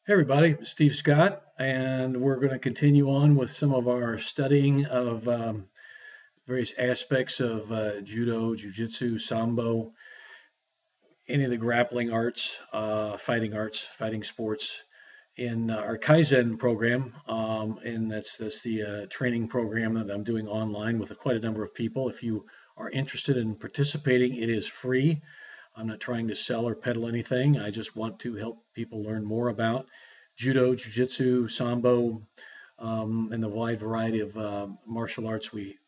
Hey everybody, it's Steve Scott, and we're going to continue on with some of our studying of various aspects of Judo, Jiu-Jitsu, Sambo, any of the grappling arts, fighting sports in our Kaizen program. And that's the training program that I'm doing online with quite a number of people. If you are interested in participating, it is free. I'm not trying to sell or peddle anything. I just want to help people learn more about Judo, Jiu-Jitsu, Sambo, and the wide variety of martial arts we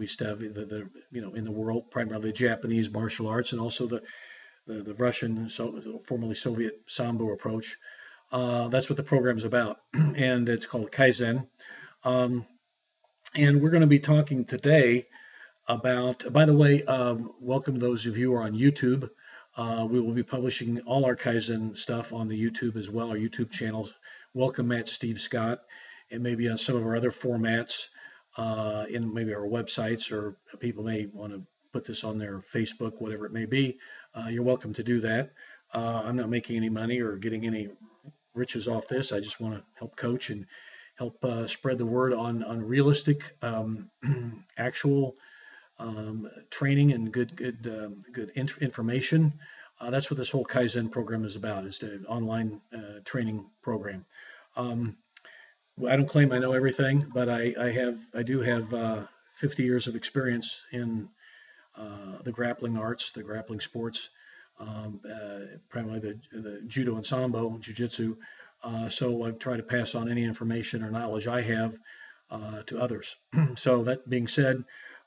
study in the world, primarily Japanese martial arts and also the Russian, so formerly Soviet Sambo approach. That's what the program is about, and it's called Kaizen. Um, and we're going to be talking today about, by the way, welcome those of you who are on YouTube. We will be publishing all our Kaizen stuff on the YouTube as well, our YouTube channels. Welcome at Steve Scott, and maybe on some of our other formats in maybe our websites, or people may want to put this on their Facebook, whatever it may be. You're welcome to do that. I'm not making any money or getting any riches off this. I just want to help coach and help spread the word on realistic, actual training and good information. That's what this whole Kaizen program is about. It's an online training program. Um, I don't claim I know everything, but I do have 50 years of experience in the grappling arts, the grappling sports, primarily the judo and sambo, jiu-jitsu. So I try to pass on any information or knowledge I have to others. So that being said,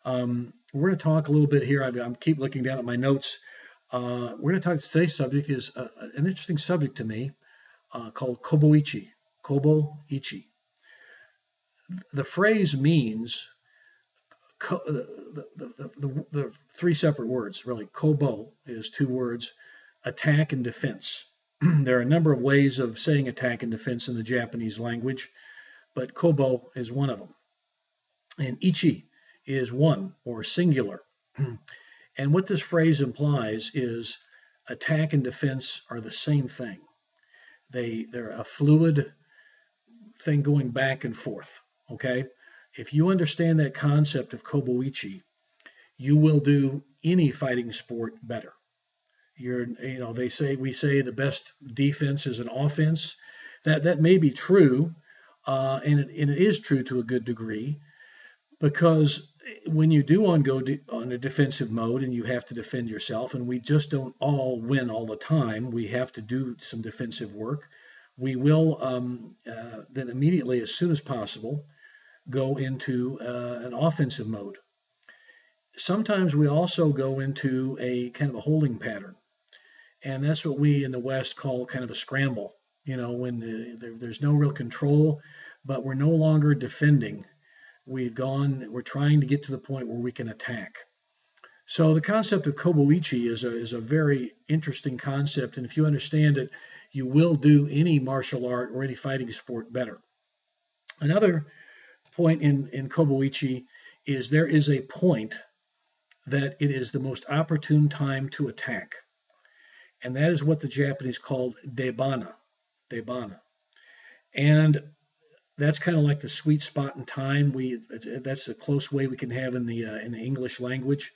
we're going to talk a little bit here. I keep looking down at my notes. We're going to talk. Today's subject is an interesting subject to me called Kobo Ichi. Kobo Ichi. The phrase means the three separate words. Really, Kobo is two words: attack and defense. There are a number of ways of saying attack and defense in the Japanese language, but Kobo is one of them. And Ichi is one or singular. And what this phrase implies is attack and defense are the same thing. They're a fluid thing going back and forth. Okay? If you understand that concept of Kobo Ichi, you will do any fighting sport better. We say the best defense is an offense. That may be true, and it is true to a good degree, because when you do go on a defensive mode and you have to defend yourself, and we just don't all win all the time, we have to do some defensive work. We will then immediately, as soon as possible, go into an offensive mode. Sometimes we also go into a kind of a holding pattern, and that's what we in the West call kind of a scramble. When there's no real control, but we're no longer defending. We're trying to get to the point where we can attack. So the concept of Kobo Ichi is a very interesting concept, and if you understand it, you will do any martial art or any fighting sport better. Another point in Kobo Ichi is there is a point that it is the most opportune time to attack, and that is what the Japanese called Bona. And that's kind of like the sweet spot in time. That's the close way we can have in the English language,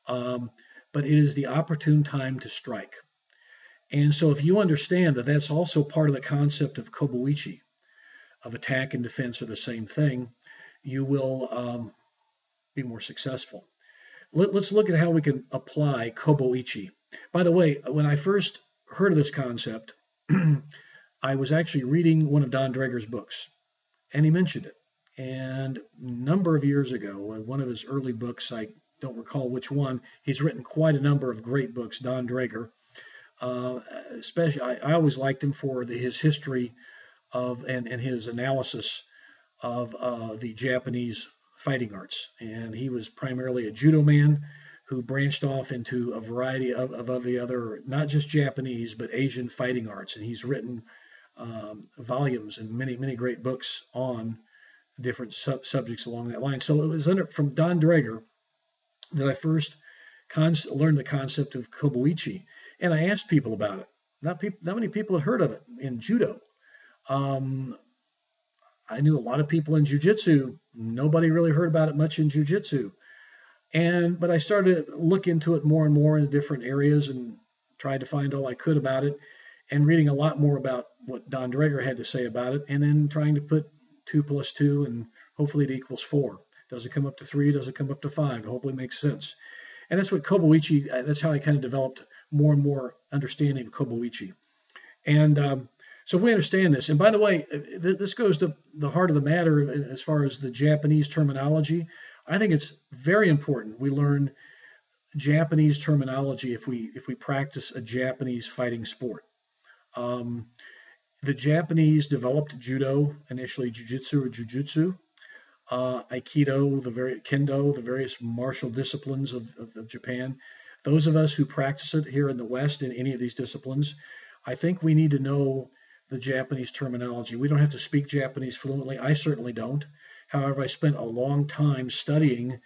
but it is the opportune time to strike. And so, if you understand that that's also part of the concept of Kobo Ichi, of attack and defense are the same thing, you will be more successful. Let's look at how we can apply Kobo Ichi. By the way, when I first heard of this concept, I was actually reading one of Don Draeger's books, and he mentioned it. And a number of years ago, one of his early books, I don't recall which one, he's written quite a number of great books, Don Draeger. Especially, I always liked him for his history of and his analysis of the Japanese fighting arts. And he was primarily a judo man who branched off into a variety of the other, not just Japanese, but Asian fighting arts. And he's written volumes and many great books on different subjects along that line. So it was from Don Draeger that I first learned the concept of Kobo Ichi, and I asked people about it. Not many people had heard of it in judo. Um, I knew a lot of people in Jiu-Jitsu. Nobody really heard about it much in Jiu-Jitsu. But I started to look into it more and more in different areas and tried to find all I could about it and reading a lot more about what Don Draeger had to say about it and then trying to put 2 + 2 and hopefully it equals 4. Does it come up to 3? Does it come up to 5? Hopefully it makes sense. And that's what Kobo Ichi, that's how I kind of developed more and more understanding of Kobo Ichi. And so we understand this. And by the way, this goes to the heart of the matter as far as the Japanese terminology. I think it's very important we learn Japanese terminology if we practice a Japanese fighting sport. Um, the Japanese developed judo, initially jiu-jitsu or jujutsu, aikido, kendo, the various martial disciplines of Japan. Those of us who practice it here in the West in any of these disciplines, I think we need to know the Japanese terminology. We don't have to speak Japanese fluently. I certainly don't. However, I spent a long time studying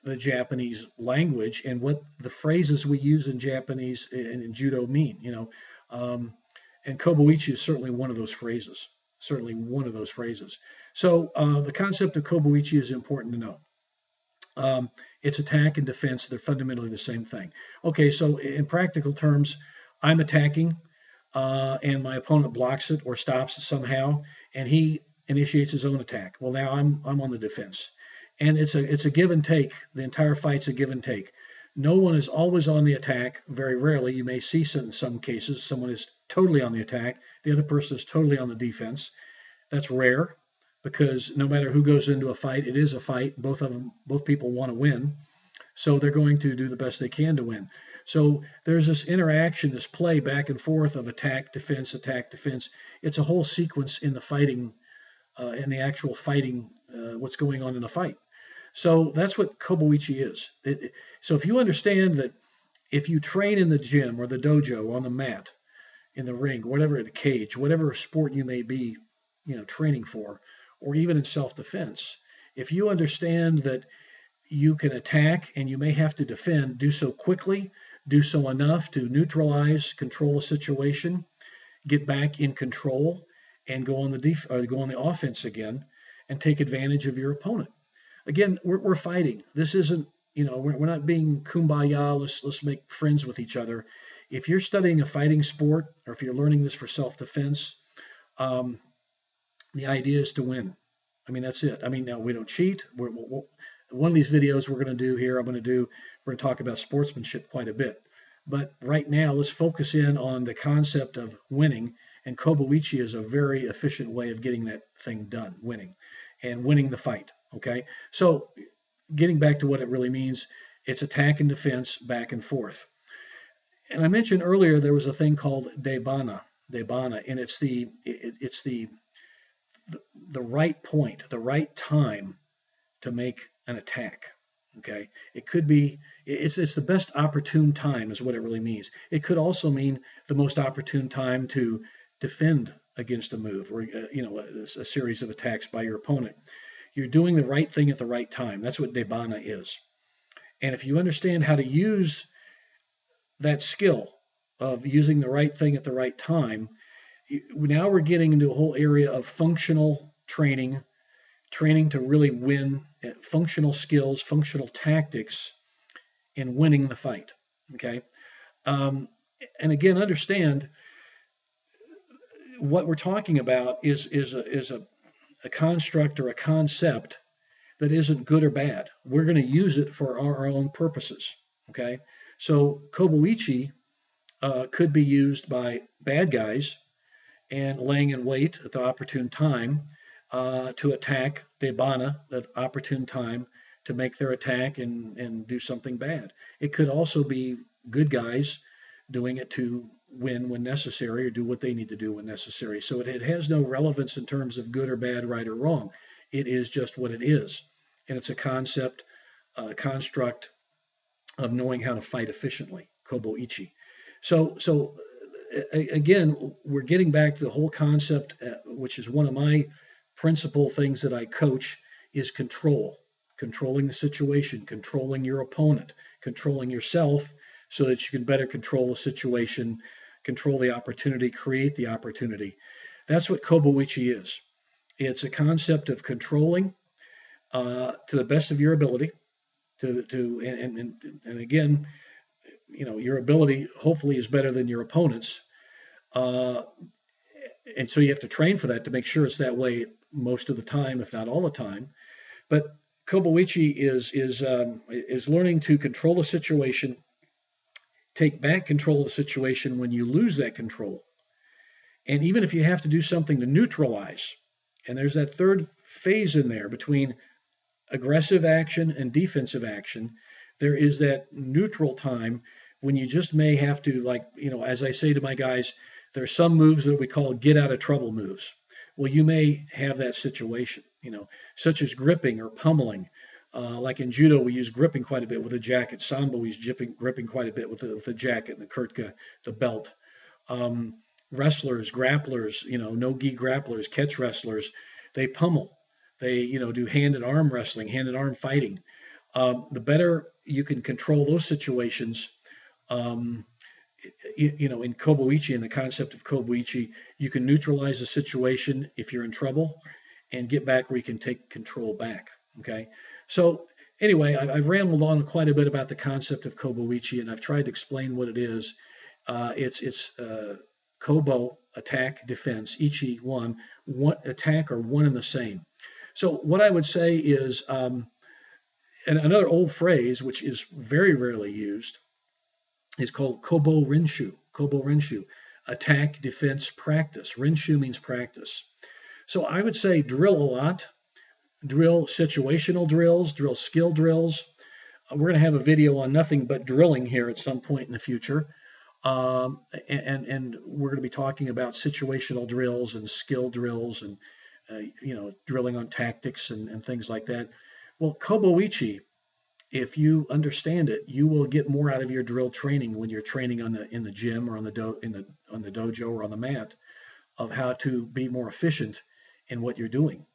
the Japanese language and what the phrases we use in Japanese and in judo mean. Um, and Kobo Ichi is certainly one of those phrases. Certainly one of those phrases. So the concept of Kobo Ichi is important to know. It's attack and defense. They're fundamentally the same thing. Okay, so in practical terms, I'm attacking and my opponent blocks it or stops it somehow, and he initiates his own attack. Well, now I'm on the defense, and it's a give and take. The entire fight's a give and take. No one is always on the attack. Very rarely, you may see in some cases someone is totally on the attack, the other person is totally on the defense. That's rare because no matter who goes into a fight, it is a fight. Both people want to win, so they're going to do the best they can to win. So there's this interaction, this play back and forth of attack, defense, attack, defense. It's a whole sequence in the fighting, in the actual fighting, what's going on in a fight. So that's what Kobo Ichi is. So if you understand that if you train in the gym or the dojo on the mat, in the ring, whatever, the cage, whatever sport you may be, training for, or even in self-defense, if you understand that you can attack and you may have to defend, do so quickly, do so enough to neutralize, control a situation, get back in control, and go on the offense again, and take advantage of your opponent. Again, we're fighting. This isn't, we're not being kumbaya. Let's make friends with each other. If you're studying a fighting sport, or if you're learning this for self-defense, the idea is to win. I mean, that's it. I mean, now we don't cheat. One of these videos we're going to do here, we're going to talk about sportsmanship quite a bit. But right now, let's focus in on the concept of winning. And Kobo Ichi is a very efficient way of getting that thing done, winning the fight. Okay, so getting back to what it really means, it's attack and defense, back and forth. And I mentioned earlier there was a thing called Bona, and it's the right point, the right time to make an attack. Okay, it could be it's the best opportune time is what it really means. It could also mean the most opportune time to defend against a move or a series of attacks by your opponent. You're doing the right thing at the right time. That's what Bona is. And if you understand how to use that skill of using the right thing at the right time, now we're getting into a whole area of functional training to really win, functional skills, functional tactics in winning the fight. Okay. And again, understand what we're talking about is a construct or a concept that isn't good or bad. We're going to use it for our own purposes. Okay. So Kobo Ichi could be used by bad guys and laying in wait at the opportune time to attack Bona at opportune time to make their attack and do something bad. It could also be good guys doing it to win when necessary or do what they need to do when necessary. So it has no relevance in terms of good or bad, right or wrong. It is just what it is. And it's a concept, construct of knowing how to fight efficiently, Kobo Ichi. So again, we're getting back to the whole concept, which is one of my principal things that I coach, is controlling the situation, controlling your opponent, controlling yourself so that you can better control the situation, control the opportunity, create the opportunity. That's what Kobo Ichi is. It's a concept of controlling to the best of your ability. And again, your ability hopefully is better than your opponent's. Uh, and so you have to train for that to make sure it's that way most of the time, if not all the time. But Kobo Ichi is learning to control a situation, take back control of the situation when you lose that control, and even if you have to do something to neutralize. And there's that third phase in there between aggressive action and defensive action. There is that neutral time when you just may have to, like, as I say to my guys, there are some moves that we call get out of trouble moves. Well, you may have that situation, such as gripping or pummeling. Like in judo, we use gripping quite a bit with a jacket. Sambo, we use gripping quite a bit with the jacket and the kurtka, the belt. Um, Wrestlers, grapplers, no-gi grapplers, catch wrestlers, they pummel. They, do hand and arm wrestling, hand and arm fighting. The better you can control those situations, um, in Kobo Ichi, in the concept of Kobo Ichi, you can neutralize the situation if you're in trouble and get back where you can take control back. Okay. So anyway, I've rambled on quite a bit about the concept of Kobo Ichi, and I've tried to explain what it is. It's Kobo, attack, defense, Ichi, one attack or one and the same. So what I would say is, and another old phrase, which is very rarely used, is called Kobo Rinshu. Kobo Rinshu, attack, defense, practice. Rinshu means practice. So I would say drill a lot, drill situational drills, drill skill drills. We're going to have a video on nothing but drilling here at some point in the future. And we're going to be talking about situational drills and skill drills and, drilling on tactics and things like that. Well, Kobo Ichi, if you understand it, you will get more out of your drill training when you're training in the gym or on the dojo or on the mat, of how to be more efficient in what you're doing.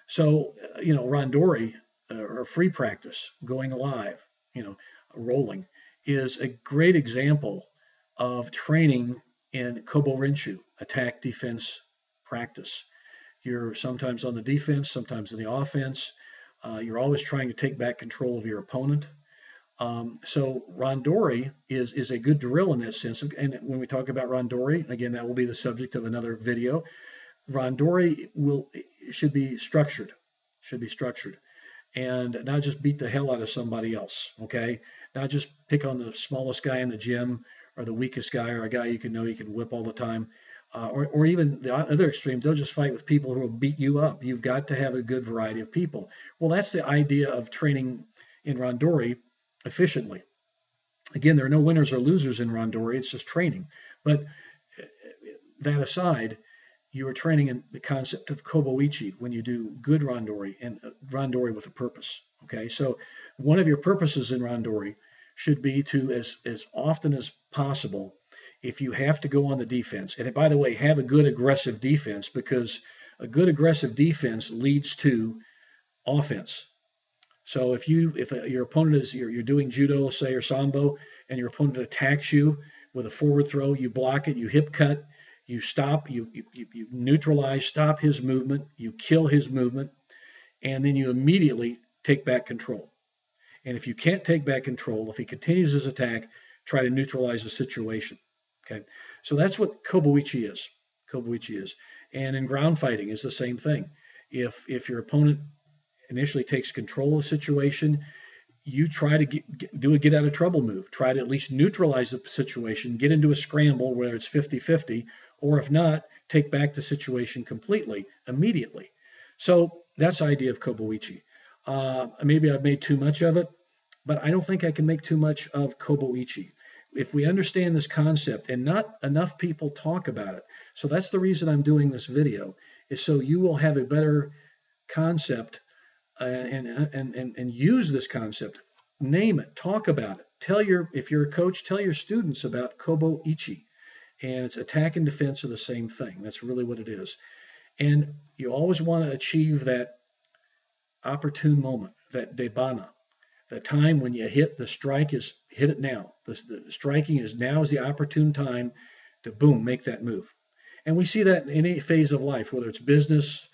So, randori or free practice, going alive, rolling, is a great example of training in Kobo Rinshu, attack, defense, practice. You're sometimes on the defense, sometimes on the offense. You're always trying to take back control of your opponent. So randori is a good drill in that sense. And when we talk about randori, again, that will be the subject of another video. Randori should be structured, and not just beat the hell out of somebody else. Okay, not just pick on the smallest guy in the gym or the weakest guy or a guy you can whip all the time. Or even the other extreme, don't just fight with people who will beat you up. You've got to have a good variety of people. Well, that's the idea of training in randori efficiently. Again, there are no winners or losers in randori. It's just training. But that aside, you are training in the concept of Kobo Ichi when you do good randori, and randori with a purpose. Okay, so one of your purposes in randori should be to, as often as possible, if you have to go on the defense, and by the way, have a good aggressive defense, because a good aggressive defense leads to offense. So if your opponent is, you're doing judo, say, or sambo, and your opponent attacks you with a forward throw, you block it, you hip cut, you stop, you neutralize, stop his movement, you kill his movement, and then you immediately take back control. And if you can't take back control, if he continues his attack, try to neutralize the situation. Okay, so that's what Kobo Ichi is. Kobo Ichi is, and in ground fighting is the same thing. If your opponent initially takes control of the situation, you try to do a get out of trouble move. Try to at least neutralize the situation, get into a scramble where it's 50-50, or if not, take back the situation completely, immediately. So that's the idea of Kobo Ichi. Maybe I've made too much of it, but I don't think I can make too much of Kobo Ichi. If we understand this concept, and not enough people talk about it, so that's the reason I'm doing this video, is so you will have a better concept and use this concept. Name it, talk about it. If you're a coach, tell your students about Kobo Ichi, and it's attack and defense are the same thing. That's really what it is. And you always want to achieve that opportune moment, that debana, the time when you hit the strike is hit it now. The striking is now is the opportune time to boom, make that move. And we see that in any phase of life, whether it's business,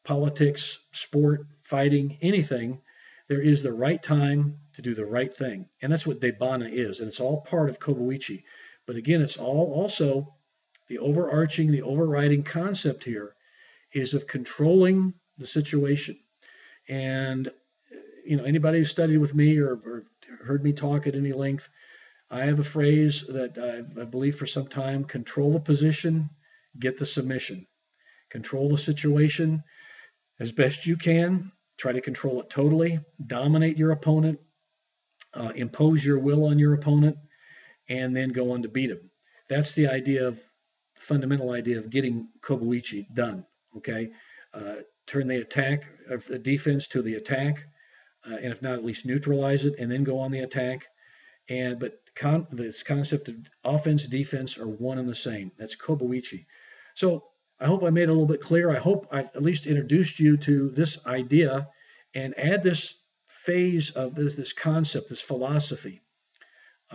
politics, sport, fighting, anything, there is the right time to do the right thing. And that's what Bona is. And it's all part of Kobo Ichi. But again, it's all also the overarching, the overriding concept here is of controlling the situation. And anybody who studied with me or heard me talk at any length, I have a phrase that I believe for some time: control the position, get the submission. Control the situation as best you can. Try to control it totally. Dominate your opponent. Impose your will on your opponent, and then go on to beat him. That's the fundamental idea of getting Kobo Ichi done. Okay, turn the attack of the defense to the attack, and if not, at least neutralize it, and then go on the attack. But this concept of offense, defense are one and the same. That's Kobo Ichi. So I hope I made it a little bit clear. I hope I at least introduced you to this idea and add this phase of this concept, this philosophy,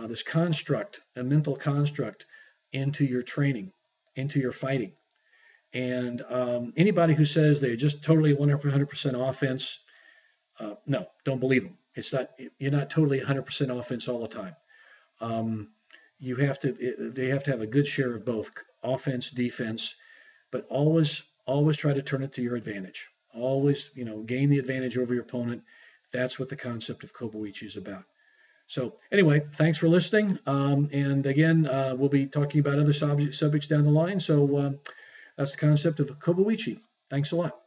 this construct, a mental construct, into your training, into your fighting. And anybody who says they're just totally 100% offense, no, don't believe them. It's not. You're not totally 100% offense all the time. They have to have a good share of both offense, defense, but always try to turn it to your advantage. Always, gain the advantage over your opponent. That's what the concept of Kobo Ichi is about. So anyway, thanks for listening. And again, we'll be talking about other subjects down the line. So that's the concept of Kobo Ichi. Thanks a lot.